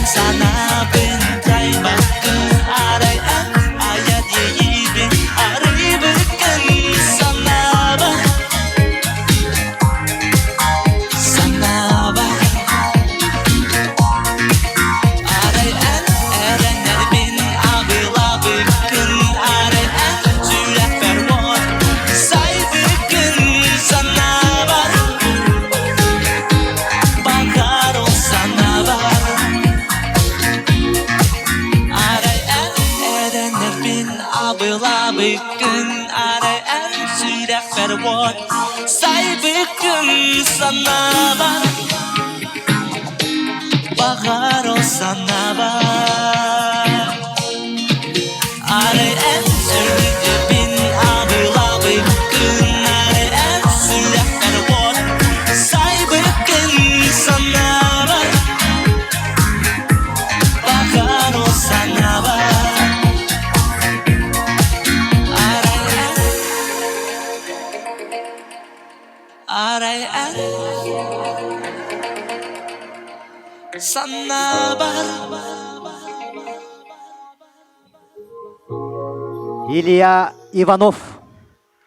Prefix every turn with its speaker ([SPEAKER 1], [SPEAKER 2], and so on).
[SPEAKER 1] sanaเป็นใครบ้างอะไรayat yeğibin arayıbıkın sana bak arayan erenler bin abılabıkın arayan sürek berbat saybıkın sana bak bakar ol sana bak arayan erenler bin abılabıkın arayan sürek berbat saybıkın sana bak bakar ol sana bak arayan sürek bin abılabıkın arayan sürek berbat saybıkın sana bak bakar ol sana bak arayan sana bak
[SPEAKER 2] Илья Иванов.